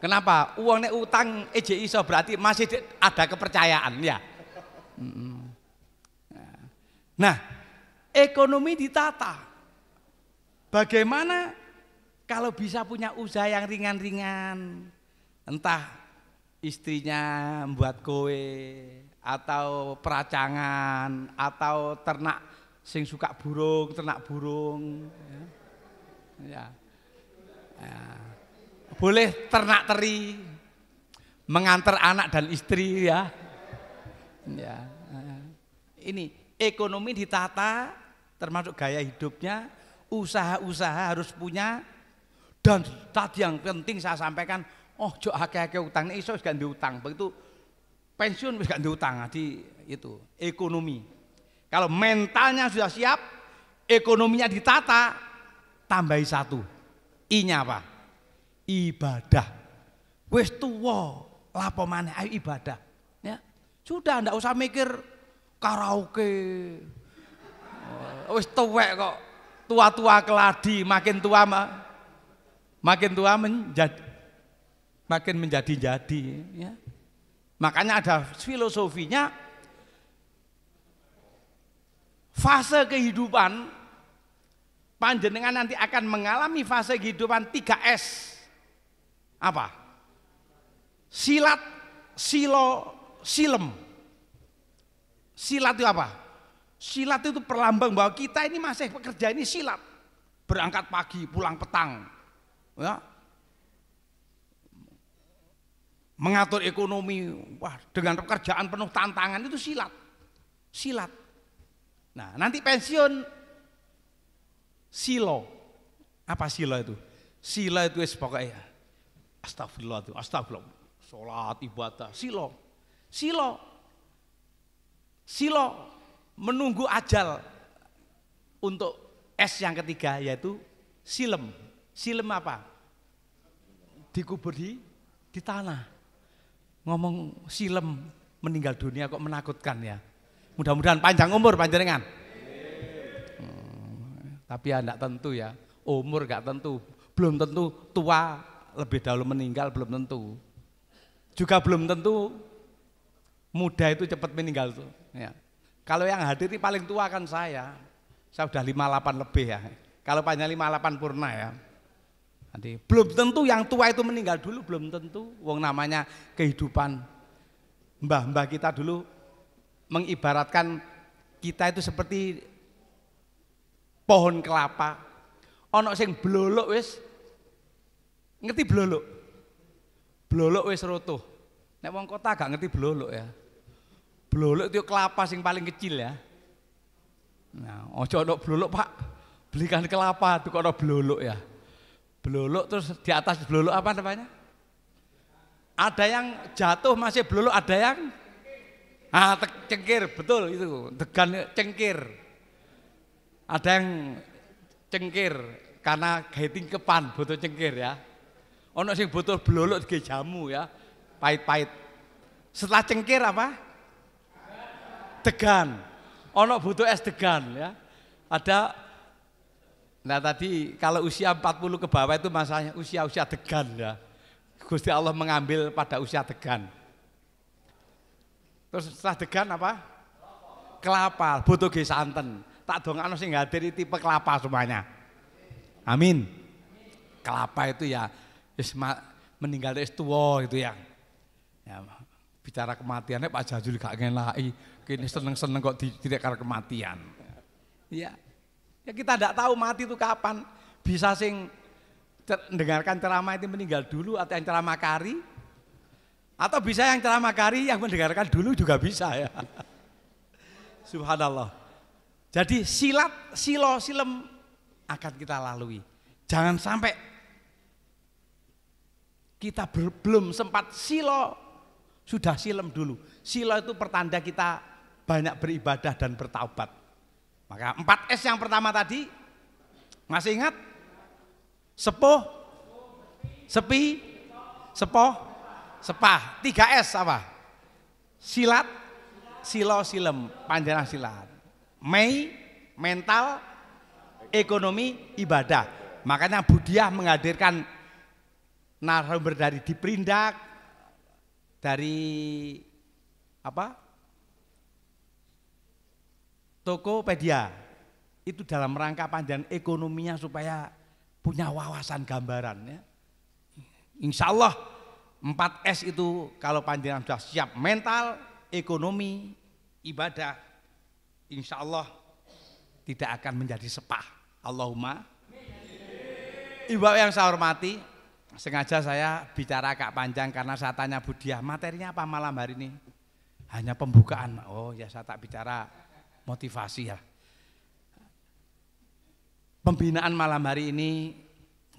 Kenapa? Uangnya utang iso berarti masih ada kepercayaan ya. Nah, ekonomi ditata. Bagaimana kalau bisa punya usaha yang ringan-ringan, entah istrinya membuat kue atau peracangan atau ternak sing suka burung, ternak burung ya. Boleh ternak teri, mengantar anak dan istri ya. Ini ekonomi ditata termasuk gaya hidupnya, usaha-usaha harus punya. Dan tadi yang penting saya sampaikan, jok akeh-akeh utang, iso wis gak diutang. Begitu pensiun wis gak diutang. Jadi itu ekonomi. Kalau mentalnya sudah siap, ekonominya ditata, tambahi satu. I-nya apa? Ibadah. Wis tuwa, lapo maneh ayo ibadah. Ya. Sudah ndak usah mikir karaoke. Wis tuwek kok. Tua-tua keladi, makin tua makin menjadi-jadi ya. Makanya ada filosofinya fase kehidupan panjenengan nanti akan mengalami fase kehidupan 3S. Apa? Silat, silo, silem. Silat itu apa? Silat itu perlambang bahwa kita ini masih pekerja ini silat. Berangkat pagi, pulang petang. Ya. Mengatur ekonomi, wah, dengan pekerjaan penuh tantangan itu silat. Silat. Nah, nanti pensiun silo. Apa silo itu? Silo itu pokoknya astagfirullah itu, astagfirullah. Salat, ibadah, silo. Silo. Silo menunggu ajal untuk S yang ketiga yaitu silem. Silem apa? Dikubur di tanah. Ngomong silem meninggal dunia kok menakutkan ya. Mudah-mudahan panjang umur panjenengan. Tapi ya enggak tentu ya. Umur enggak tentu. Belum tentu tua lebih dahulu meninggal, belum tentu. Juga belum tentu muda itu cepat meninggal tuh. Ya. Kalau yang hadir ini paling tua kan saya. Saya sudah 58 lebih ya. Kalau panjang 58 purna ya. Nanti belum tentu yang tua itu meninggal dulu, belum tentu. Wong namanya kehidupan. Mbah-mbah kita dulu mengibaratkan kita itu seperti pohon kelapa. Ono sing blolok wis. Ngerti blolok? Blolok wis rotuh. Nek wong kota gak ngerti blolok ya. Blolok itu kelapa sing paling kecil ya. Nah, ojo ono blolok, Pak. Belikan kelapa tuh kok ono blolok ya. Blolok terus di atas blolok apa namanya? Ada yang jatuh masih blolok, ada yang cengkir, betul itu. Degan cengkir. Ada yang cengkir karena gating kepan butuh cengkir ya. Ono sing butuh blolok di jamu ya. Pahit-pahit. Setelah cengkir apa? Degan. Ono butuh es degan ya. Ada. Nah tadi kalau usia 40 ke bawah itu masalahnya usia degan ya. Gusti Allah mengambil pada usia degan. Terus setelah degan apa? Kelapa, butuh ge santen. Tak dongakno sing hadir tipe kelapa semuanya. Amin. Kelapa itu ya meninggal wis tuwa gitu ya. Ya bicara kematiannya Pak Jajul gak ngelaki, kini seneng-seneng kok tidak karena kematian. Ya kita tidak tahu mati itu kapan. Bisa sing mendengarkan ceramah itu meninggal dulu atau yang ceramah kari, Atau bisa yang ceramah kari yang mendengarkan dulu juga bisa ya. Subhanallah. Jadi silem akan kita lalui. Jangan sampai kita belum sempat sudah silem dulu. Silo itu pertanda kita banyak beribadah dan bertaubat. Maka 4S yang pertama tadi, masih ingat? Sepuh, sepi, sepoh, sepah. 3S apa? Silat, silem, panjang silat. Mental, ekonomi, ibadah. Makanya Budiah menghadirkan narasumber dari Diperindak, dari apa? Tokopedia. Itu dalam rangka panjang ekonominya supaya punya wawasan gambaran ya. Insya Allah 4S itu kalau panjenengan sudah siap mental, ekonomi, ibadah, insya Allah tidak akan menjadi sepah. Allahumma. Ibu yang saya hormati, sengaja saya bicara agak panjang karena saya tanya Budiah, materinya apa malam hari ini? Hanya pembukaan. Oh ya, saya tak bicara motivasi ya. Pembinaan malam hari ini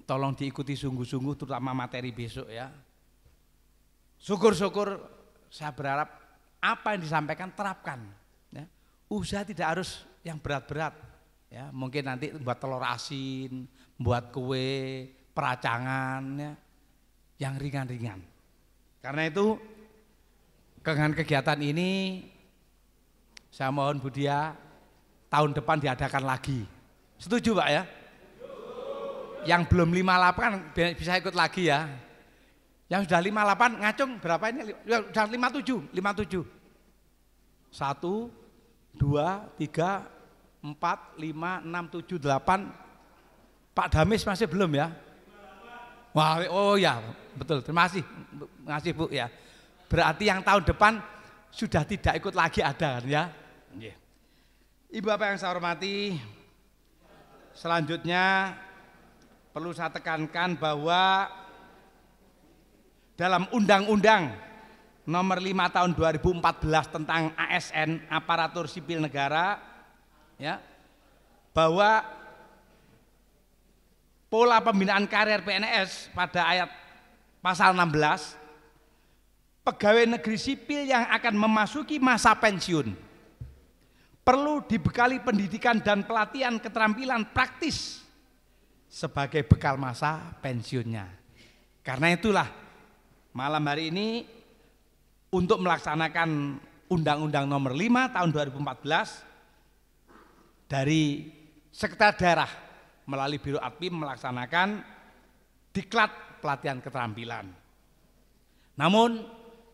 tolong diikuti sungguh-sungguh, terutama materi besok ya. Syukur-syukur saya berharap apa yang disampaikan terapkan ya. Usaha tidak harus yang berat-berat ya, mungkin nanti buat telur asin, buat kue, peracangan ya, yang ringan-ringan. Karena itu dengan kegiatan ini saya mohon Budiah tahun depan diadakan lagi. Setuju Pak ya? Yang belum 58 kan bisa ikut lagi ya. Yang sudah 58 ngacung berapa ini? Sudah 57. 1, 2, 3, 4, 5, 6, 7, 8. Pak Damis masih belum ya? Wah, oh ya, betul. Terima kasih Bu ya. Berarti yang tahun depan sudah tidak ikut lagi ada kan ya? Ibu Bapak yang saya hormati, selanjutnya perlu saya tekankan bahwa dalam Undang-Undang Nomor 5 Tahun 2014 tentang ASN Aparatur Sipil Negara ya, bahwa pola pembinaan karir PNS pada ayat pasal 16, pegawai negeri sipil yang akan memasuki masa pensiun perlu dibekali pendidikan dan pelatihan keterampilan praktis sebagai bekal masa pensiunnya. Karena itulah malam hari ini untuk melaksanakan Undang-Undang Nomor 5 Tahun 2014 dari Sekretariat Daerah melalui Biro Admin melaksanakan diklat pelatihan keterampilan. Namun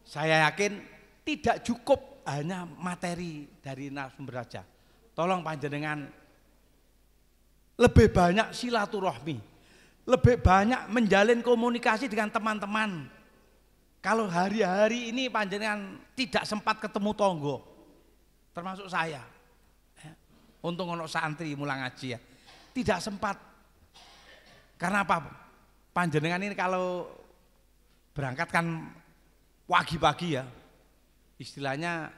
saya yakin tidak cukup hanya materi dari narasumber saja. Tolong panjenengan lebih banyak silaturahmi, lebih banyak menjalin komunikasi dengan teman-teman. Kalau hari-hari ini panjenengan tidak sempat ketemu tonggo, termasuk saya, untung ono santri mulang ngaji ya, tidak sempat. Karena apa? Panjenengan ini kalau berangkat kan pagi-pagi ya, istilahnya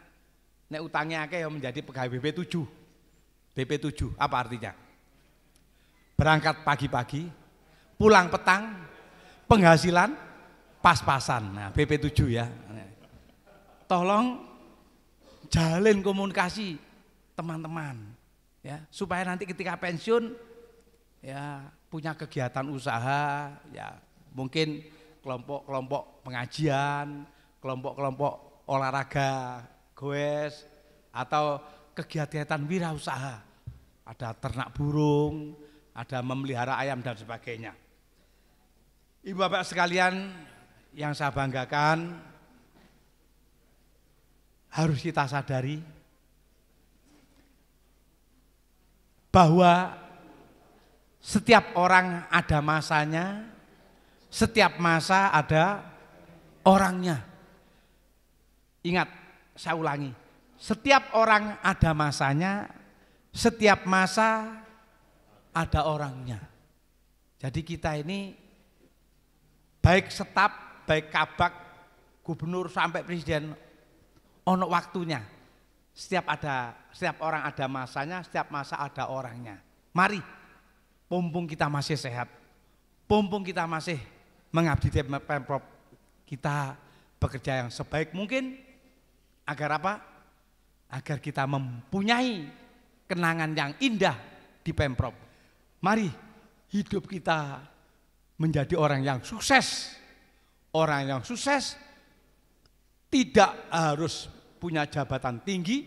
nek utangnya akeh ya menjadi pegawai BP7. BP7 apa artinya? Berangkat pagi-pagi, pulang petang, penghasilan pas-pasan. Nah, BP7 ya. Tolong jalin komunikasi teman-teman ya, supaya nanti ketika pensiun ya punya kegiatan usaha ya, mungkin kelompok-kelompok pengajian, kelompok-kelompok olahraga, goes, atau kegiatan wirausaha. Ada ternak burung, ada memelihara ayam dan sebagainya. Ibu bapak sekalian yang saya banggakan, harus kita sadari bahwa setiap orang ada masanya, setiap masa ada orangnya. Ingat, saya ulangi, setiap orang ada masanya, setiap masa ada orangnya. Jadi kita ini baik setap, baik kabak, gubernur sampai presiden, ono waktunya. Setiap orang ada masanya, setiap masa ada orangnya. Mari, mumpung kita masih sehat, mumpung kita masih mengabdi di Pemprov, kita bekerja yang sebaik mungkin agar apa? Agar kita mempunyai kenangan yang indah di Pemprov. Mari hidup kita menjadi orang yang sukses. Orang yang sukses tidak harus punya jabatan tinggi.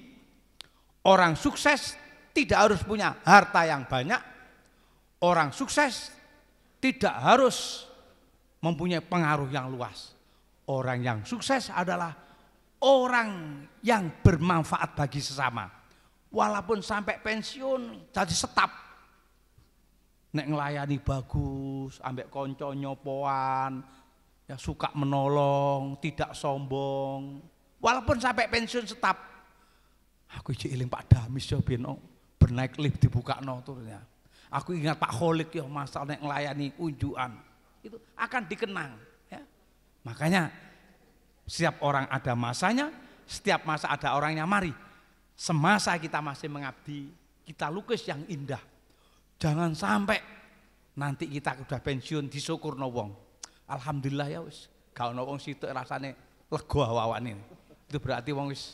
Orang sukses tidak harus punya harta yang banyak. Orang sukses tidak harus mempunyai pengaruh yang luas. Orang yang sukses adalah orang yang bermanfaat bagi sesama. Walaupun sampai pensiun jadi staf. Nek ngelayani bagus, ambek konco nyopoan, ya suka menolong, tidak sombong. Walaupun sampai pensiun staf. Aku iling Pak Damis ya ben bernaik lift dibukakno turunnya. Aku ingat Pak Kholik ya masalah nek ngelayani unjukan. Itu akan dikenang ya. Makanya setiap orang ada masanya, setiap masa ada orangnya. Mari semasa kita masih mengabdi, kita lukis yang indah. Jangan sampai nanti kita sudah pensiun disyukurno wong. Alhamdulillah ya wis, gak ono wong situk rasane lega awane. Itu berarti wong wis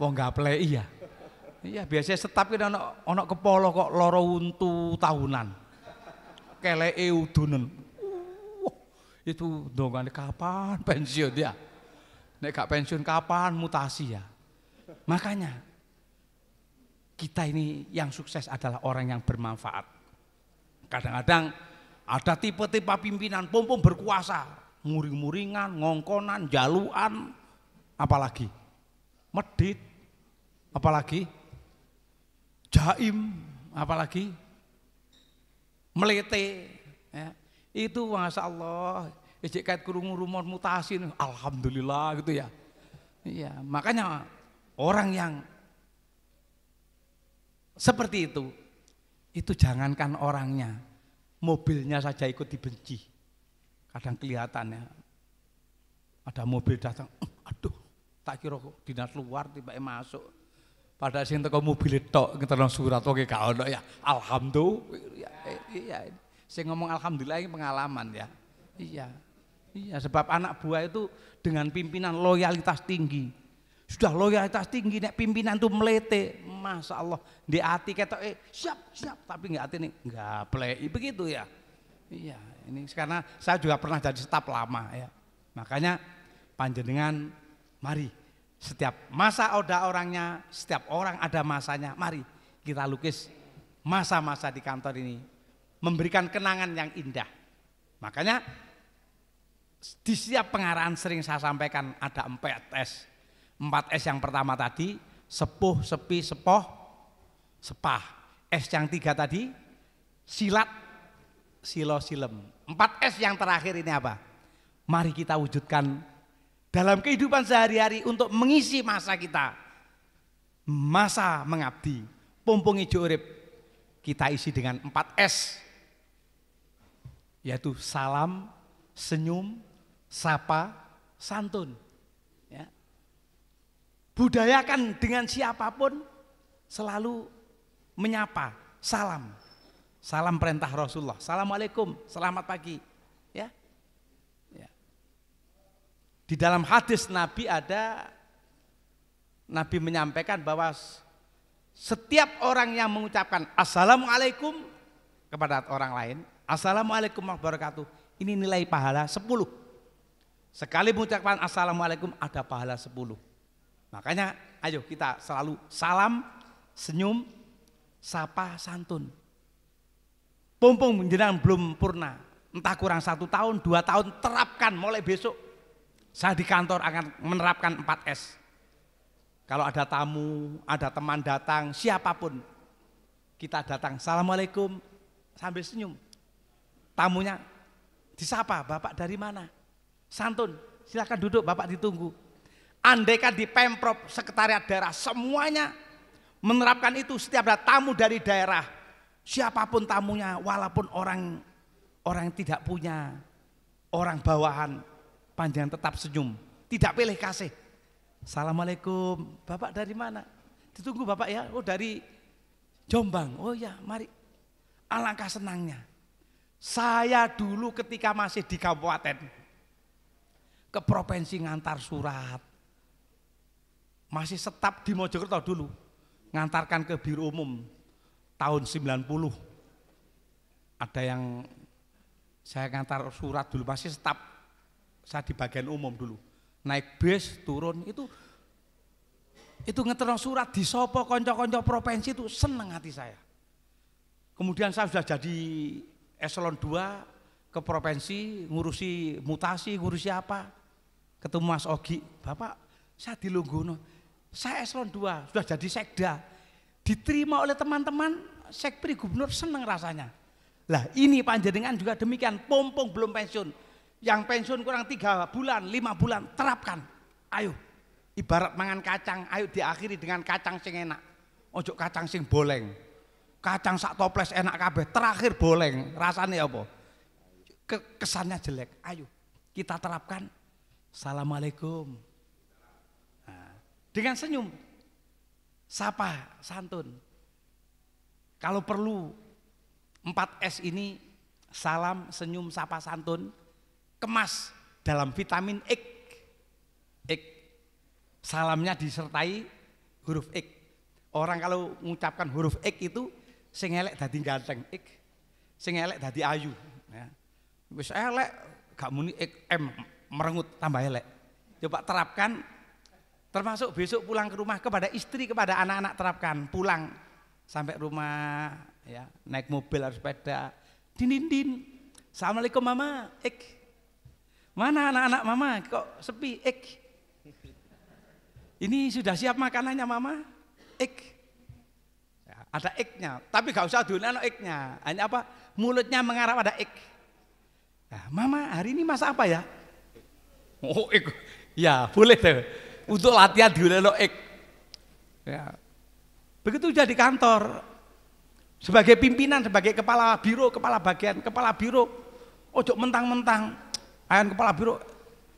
wong gapleki ya. Iya, biasanya staf ki ono kepala kok loro untu tahunan. Keleke udunen. Itu dongane kapan pensiun ya? Nek gak pensiun kapan mutasi ya? Makanya kita ini yang sukses adalah orang yang bermanfaat. Kadang-kadang ada tipe-tipe pimpinan pompong berkuasa, muring-muringan, ngongkonan, jaluan, apalagi medit, apalagi jaim, apalagi melete. Ya. Itu masya Allah, ijek kait kurungu rumor mutasi, alhamdulillah gitu ya. Iya, makanya orang yang seperti itu jangankan orangnya, mobilnya saja ikut dibenci. Kadang kelihatan ya, ada mobil datang, aduh, tak kira dinas luar tiba-tiba masuk. Pada sing teko mobil tok ngeterno surat oke gak ono ya. Alhamdulillah. Iya. Saya ngomong alhamdulillah ini pengalaman ya. Iya. Iya, sebab anak buah itu dengan pimpinan loyalitas tinggi. Sudah loyalitas tinggi nek pimpinan itu melete, masya Allah di hati ketok siap tapi nggak hati nih nggak play begitu ya. Iya, ini karena saya juga pernah jadi staf lama ya. Makanya panjenengan mari setiap masa ada orangnya, setiap orang ada masanya. Mari kita lukis masa-masa di kantor ini memberikan kenangan yang indah. Makanya di setiap pengarahan sering saya sampaikan ada 4S. 4S yang pertama tadi sepuh, sepi, sepoh, sepah. S yang 3 tadi silat, silo, silem. 4S yang terakhir ini apa? Mari kita wujudkan dalam kehidupan sehari-hari untuk mengisi masa kita. Masa mengabdi, pumpung ijo urip. Kita isi dengan 4S. Yaitu salam, senyum, sapa, santun. Ya. Budayakan dengan siapapun selalu menyapa, salam. Salam perintah Rasulullah. Assalamualaikum, selamat pagi. Ya. Ya. Di dalam hadis Nabi ada, Nabi menyampaikan bahwa setiap orang yang mengucapkan Assalamualaikum kepada orang lain, Assalamualaikum warahmatullahi wabarakatuh, ini nilai pahala 10. Sekali mengucapkan Assalamualaikum ada pahala 10. Makanya ayo kita selalu salam, senyum, sapa, santun. Pumpung menjelang belum purna, entah kurang 1 tahun, 2 tahun, terapkan mulai besok. Saya di kantor akan menerapkan 4S. Kalau ada tamu, ada teman datang, siapapun, kita datang, Assalamualaikum, sambil senyum. Tamunya disapa, Bapak dari mana? Santun, silakan duduk, Bapak ditunggu. Andaikan di Pemprov, sekretariat daerah, semuanya menerapkan itu, setiap ada tamu dari daerah, siapapun tamunya, walaupun orang yang tidak punya, orang bawahan, panjangan tetap senyum, tidak pilih kasih. Assalamualaikum, Bapak dari mana? Ditunggu Bapak ya, oh dari Jombang. Oh ya, mari. Alangkah senangnya. Saya dulu ketika masih di kabupaten, ke provinsi ngantar surat. Masih staf di Mojokerto dulu, ngantarkan ke Biro Umum tahun 90. Ada yang saya ngantar surat dulu, masih staf, saya di bagian umum dulu. Naik bis, turun, itu ngeterong surat di sopo konco-konco provinsi itu seneng hati saya. Kemudian saya sudah jadi eselon 2 ke provinsi, ngurusi mutasi, ngurusi apa. Ketemu Mas Ogi, Bapak saya di Lunggono, saya eselon 2, sudah jadi sekda. Diterima oleh teman-teman, sekpri gubernur seneng rasanya. Lah ini panjenengan juga demikian, pompong belum pensiun. Yang pensiun kurang 3 bulan, 5 bulan, terapkan. Ayo, ibarat mangan kacang, ayo diakhiri dengan kacang sing enak. Ojo kacang sing boleng. Kacang sak toples enak kabeh, terakhir boleng, rasanya apa? Kesannya jelek. Ayo kita terapkan. Assalamualaikum. Nah, dengan senyum, sapa, santun. Kalau perlu 4S ini, salam, senyum, sapa, santun, kemas dalam vitamin X. Salamnya disertai huruf X. Orang kalau mengucapkan huruf X itu sing elek dadi ganteng, X. Sing elek dadi ayu, ya. Wis elek gak muni X, M merengut tambah elek. Coba terapkan, termasuk besok pulang ke rumah kepada istri, kepada anak-anak terapkan. Pulang sampai rumah ya, naik mobil atau sepeda, din. Assalamualaikum Mama, X. Mana anak-anak Mama kok sepi, X. Ini sudah siap makanannya Mama, X. Ada X-nya, tapi gak usah dulu X-nya, hanya apa? Mulutnya mengarah pada X. Nah, Mama hari ini masak apa ya? Oh X, ya boleh tuh. Untuk latihan dulu X. Ya. Begitu jadi kantor, sebagai pimpinan, sebagai kepala biro, kepala bagian, kepala biro, ojo mentang-mentang, ayan kepala biro,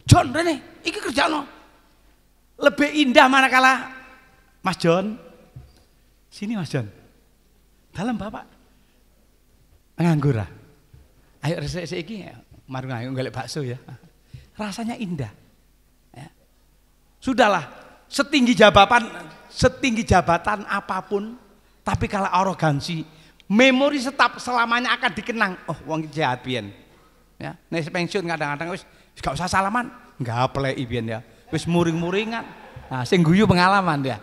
John Rene, iki kerjaan lebih indah manakala Mas John, sini Mas John. Dalam Bapak nganggur. Ayo resik-resik iki mari ayo golek bakso ya. Rasanya indah. Ya. Sudahlah, setinggi jabatan apapun, tapi kalau arogansi, memori tetap selamanya akan dikenang. Oh, wong jahat pian. Ya, nek pensiun kadang-kadang wis gak usah salaman, gapleki pian ya. Wis muring-muringan. Nah, sing guyu pengalaman dia.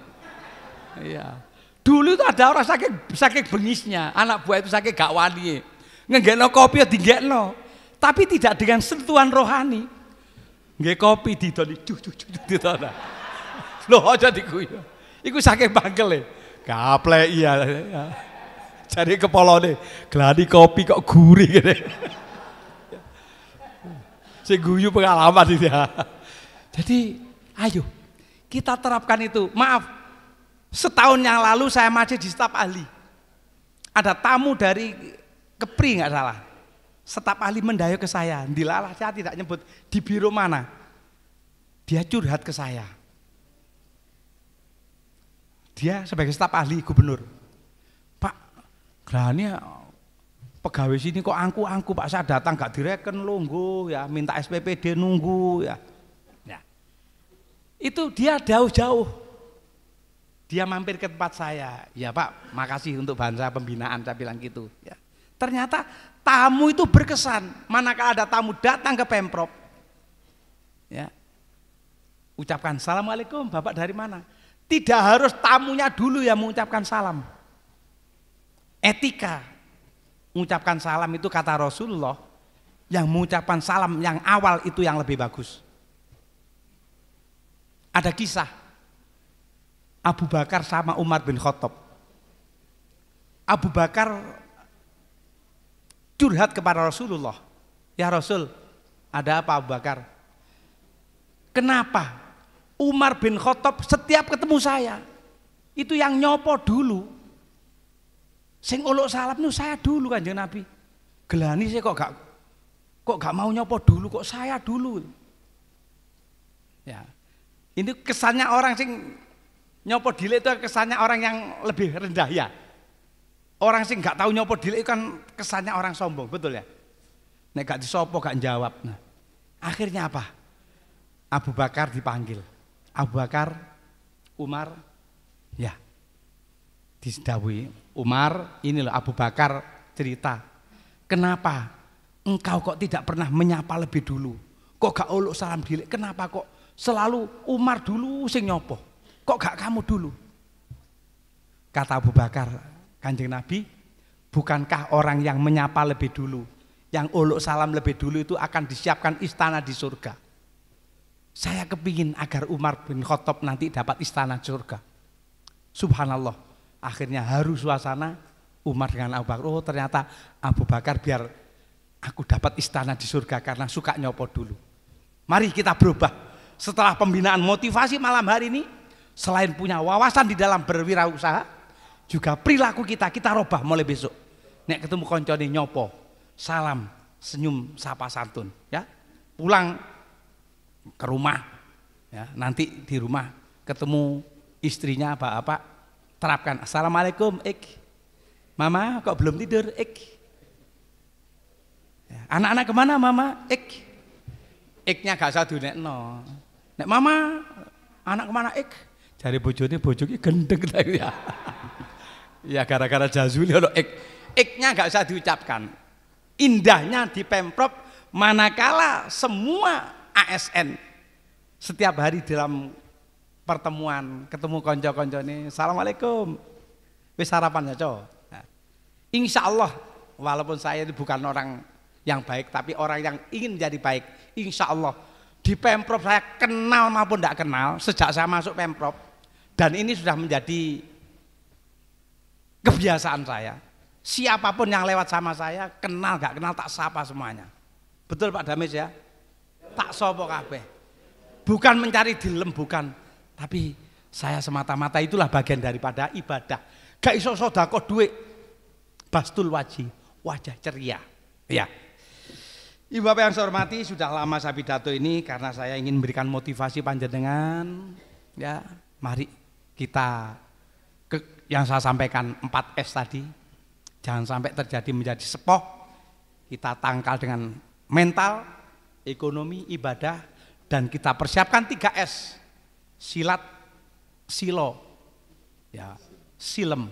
Iya. Dulu itu ada orang saking bengisnya, anak buah itu saking gak wani. Ngenggekno kopi ya dinggekno, tapi tidak dengan sentuhan rohani. Nggih kopi didoni didona. Lho aja diguyu. Iku saking bangkele. Gaplek iya. Jare kepolone, gladi kopi kok gurih ngene. Sing guyu pengalaman itu ya. Jadi ayo kita terapkan itu. Maaf, setahun yang lalu saya masih di staf ahli. Ada tamu dari Kepri nggak salah. Staf ahli mendayu ke saya. Dilalah saya tidak nyebut di biro mana. Dia curhat ke saya. Dia sebagai staf ahli gubernur. Pak, gerane pegawai sini kok angku-angku Pak, saya datang gak direken nunggu ya, minta SPPD nunggu ya. Ya. Itu dia jauh-jauh. Dia mampir ke tempat saya, ya Pak, makasih untuk bantuan pembinaan, saya bilang gitu. Ya. Ternyata tamu itu berkesan, manakala ada tamu datang ke Pemprov, ya, ucapkan Assalamualaikum, Bapak dari mana? Tidak harus tamunya dulu yang mengucapkan salam. Etika, mengucapkan salam itu kata Rasulullah, yang mengucapkan salam yang awal itu yang lebih bagus. Ada kisah Abu Bakar sama Umar bin Khattab. Abu Bakar curhat kepada Rasulullah. Ya Rasul, ada apa Abu Bakar? Kenapa Umar bin Khattab setiap ketemu saya itu yang nyopo dulu, sing uluk salam itu saya dulu Kanjeng Nabi. Gelani saya kok gak mau nyopo dulu, kok saya dulu. Ya. Ini kesannya orang sing nyopo dile itu kesannya orang yang lebih rendah ya. Orang sing nggak tahu nyopo dile itu kan kesannya orang sombong, betul ya? Nek gak disopo gak jawab. Nah, akhirnya apa? Abu Bakar dipanggil. Abu Bakar, Umar, ya. Disdawuhi, Umar, ini loh Abu Bakar cerita. Kenapa engkau kok tidak pernah menyapa lebih dulu? Kok gak uluk salam dile? Kenapa kok selalu Umar dulu sing nyopo? Kok gak kamu dulu? Kata Abu Bakar, Kanjeng Nabi, bukankah orang yang menyapa lebih dulu, yang uluk salam lebih dulu itu akan disiapkan istana di surga? Saya kepingin agar Umar bin Khattab nanti dapat istana surga. Subhanallah, akhirnya haru suasana. Umar dengan Abu Bakar, oh ternyata Abu Bakar biar aku dapat istana di surga karena suka nyopo dulu. Mari kita berubah. Setelah pembinaan motivasi malam hari ini, selain punya wawasan di dalam berwirausaha, juga perilaku kita robah mulai besok. Nek ketemu koncone nyopo, salam, senyum, sapa santun, ya. Pulang ke rumah, ya. Nanti di rumah ketemu istrinya apa terapkan assalamualaikum, mama kok belum tidur, ya. Anak-anak kemana mama, nya gak usah dinekno. Nek mama anak kemana, jari bojonya gendeng ya. Ya gara-gara jazuli ono nya gak usah diucapkan. Indahnya di Pemprov manakala semua ASN setiap hari dalam pertemuan ketemu konco-konco ini, assalamualaikum, wis sarapan ya cow. Nah, insya Allah walaupun saya itu bukan orang yang baik tapi orang yang ingin jadi baik, insya Allah di Pemprov saya kenal maupun tidak kenal sejak saya masuk Pemprov, dan ini sudah menjadi kebiasaan saya. Siapapun yang lewat sama saya, kenal gak kenal tak sapa semuanya. Betul Pak Damis ya? Tak sopo kabeh. Bukan mencari dilem, bukan. Tapi saya semata-mata itulah bagian daripada ibadah. Gak iso sodako duit. Bastul wajah ceria. Ya. Ibu Bapak yang saya hormati, sudah lama saya pidato ini karena saya ingin memberikan motivasi panjenengan. Ya, mari kita yang saya sampaikan 4S tadi, jangan sampai terjadi menjadi sepoh. Kita tangkal dengan mental, ekonomi, ibadah, dan kita persiapkan 3S, silat, silo, ya, silem,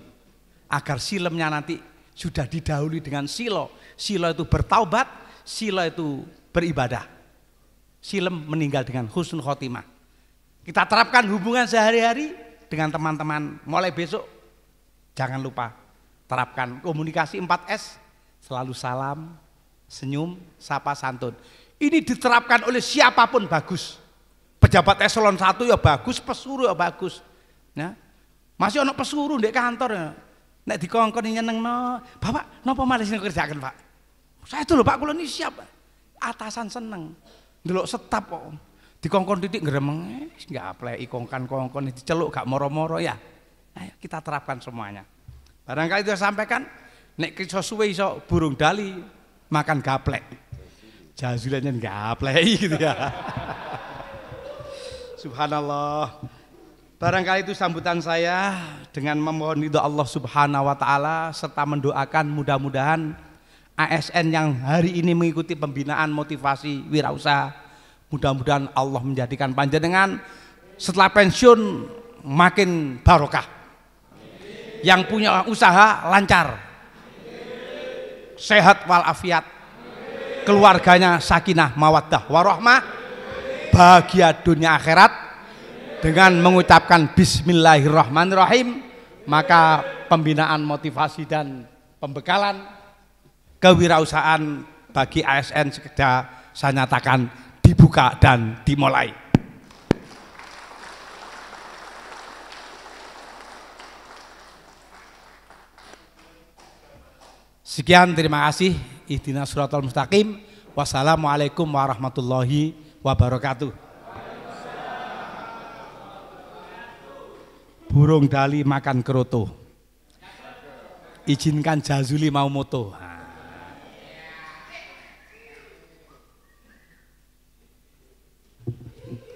agar silemnya nanti sudah didahului dengan silo. Silo itu bertaubat, silo itu beribadah, silem meninggal dengan husnul khotimah. Kita terapkan hubungan sehari-hari dengan teman-teman. Mulai besok jangan lupa terapkan komunikasi 4S, selalu salam, senyum, sapa santun. Ini diterapkan oleh siapapun bagus. Pejabat eselon 1 ya bagus, pesuruh ya bagus. Ya. Masih ono pesuruh di kantor ya. Nek dikongkon nyenengno, "Bapak, napa malih sing kerjakan, Pak?" "Saya itu lho Pak, kula ini siap." Atasan seneng. Ndelok setap kok. Dikongkon titik gremeng, nggak apleki kongkon diceluk gak moro-moro ya. Ayo kita terapkan semuanya. Barangkali itu saya sampaikan, nek iso suwe iso burung dali makan gaplek. Jazulannya gaplek gitu ya. Subhanallah. Barangkali itu sambutan saya dengan memohon ridho Allah Subhanahu wa taala serta mendoakan mudah-mudahan ASN yang hari ini mengikuti pembinaan motivasi wirausaha, mudah-mudahan Allah menjadikan panjenengan setelah pensiun makin barokah. Yang punya usaha lancar, sehat walafiat, keluarganya sakinah mawaddah warahmah, bahagia dunia akhirat. Dengan mengucapkan bismillahirrahmanirrahim, maka pembinaan motivasi dan pembekalan kewirausahaan bagi ASN segera saya nyatakan dibuka dan dimulai. Sekian, terima kasih. Ihdinas siratal mustaqim. Wassalamualaikum warahmatullahi wabarakatuh. Burung dali makan keroto. Izinkan Jazuli mau moto.